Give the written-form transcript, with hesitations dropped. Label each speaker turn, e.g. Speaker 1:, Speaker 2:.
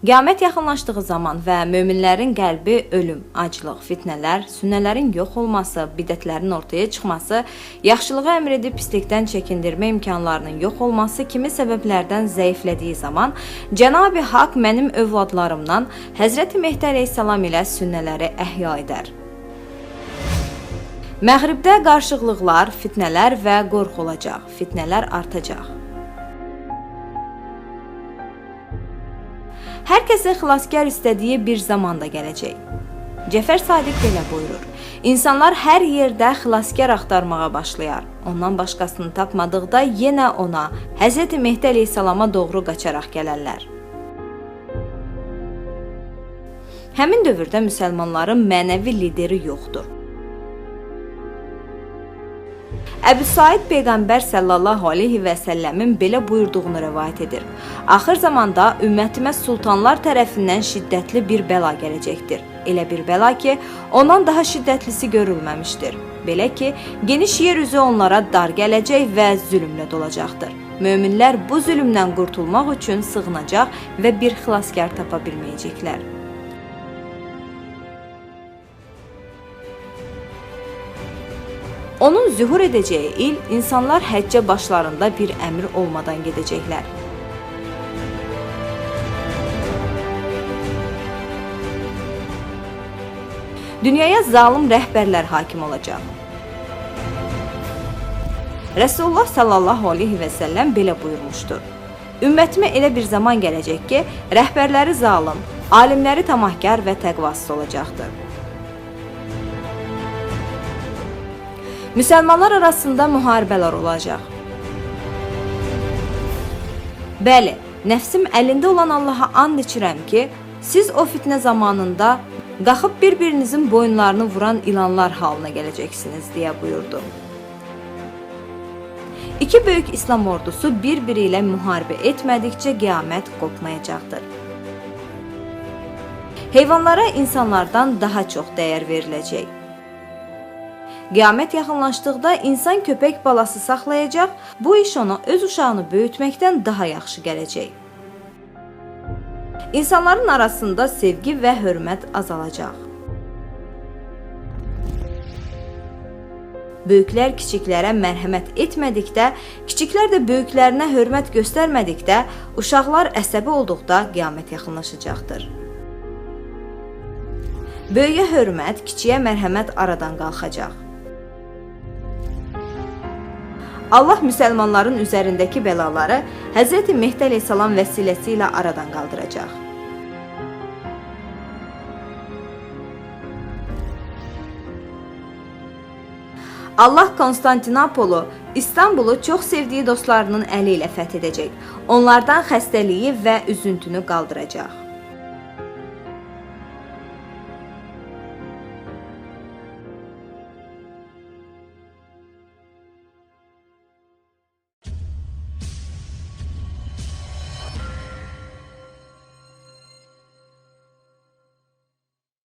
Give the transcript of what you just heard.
Speaker 1: Qiyamət yaxınlaşdığı zaman və möminlərin qəlbi ölüm, aclıq, fitnələr, sünnələrin yox olması, bidətlərin ortaya çıxması, yaxşılığa əmr edib pislikdən çəkindirmə imkanlarının yox olması kimi səbəblərdən zəiflədiyi zaman Cənab-ı Haqq mənim övladlarımdan Həzrəti Mehdi əleyhissalam ilə sünnələri əhya edər. Məğribdə qarşılıqlar, fitnələr və qorxu olacaq, fitnələr artacaq. Hər kəsə xilaskar istədiyi bir zamanda gələcək. Cəfər Sadiq belə buyurur: İnsanlar hər yerdə xilaskar axtarmağa başlayar. Ondan başqasını tapmadıqda yenə ona, Həzrəti Mehdi əleyhissalama doğru qaçaraq gələrlər. Həmin dövrdə müsəlmanların mənəvi lideri yoxdur. Əbu Said Peyğəmbər sallallahu aleyhi və səlləmin belə buyurduğunu rəvayət edir. Axır zamanda ümmətimə sultanlar tərəfindən şiddətli bir bəla gələcəkdir. Elə bir bəla ki, ondan daha şiddətlisi görülməmişdir. Belə ki, geniş yer üzü onlara dar gələcək və zülmlə dolacaqdır. Möminlər bu zülmdən qurtulmaq üçün sığınacaq və bir xilaskar tapa bilməyəcəklər. Onun zühur edəcəyi il, insanlar həccə başlarında bir əmr olmadan gedəcəklər. Dünyaya zalım rəhbərlər hakim olacaq. Resulullah sallallahu aleyhi və səlləm belə buyurmuşdur: Ümmətimə elə bir zaman gələcək ki, rəhbərləri zalım, alimləri tamahkar və təqvasız olacaqdır. Müsəlmanlar arasında müharibələr olacaq. Bəli, nəfsim əlində olan Allaha and içirəm ki, siz o fitnə zamanında qalxıb bir-birinizin boyunlarını vuran ilanlar halına gələcəksiniz, deyə buyurdu. İki böyük İslam ordusu bir-biri ilə müharibə etmədikcə qiyamət qopmayacaqdır. Heyvanlara insanlardan daha çox dəyər veriləcək. Qiyamət yaxınlaşdıqda insan köpək balası saxlayacaq, bu iş ona öz uşağını böyütməkdən daha yaxşı gələcək. İnsanların arasında sevgi və hörmət azalacaq. Böyüklər kiçiklərə mərhəmət etmədikdə, kiçiklər də böyüklərinə hörmət göstərmədikdə, uşaqlar əsəbi olduqda qiyamət yaxınlaşacaqdır. Böyüyə hörmət, kiçiyə mərhəmət aradan qalxacaq. Allah müsəlmanların üzərindəki bəlaları Həzrəti Mehdi əleyhissalam vəsiləsi ilə aradan qaldıracaq. Allah Konstantinopolu, İstanbulu çox sevdiyi dostlarının əli ilə fəth edəcək. Onlardan xəstəliyi və üzüntünü qaldıracaq.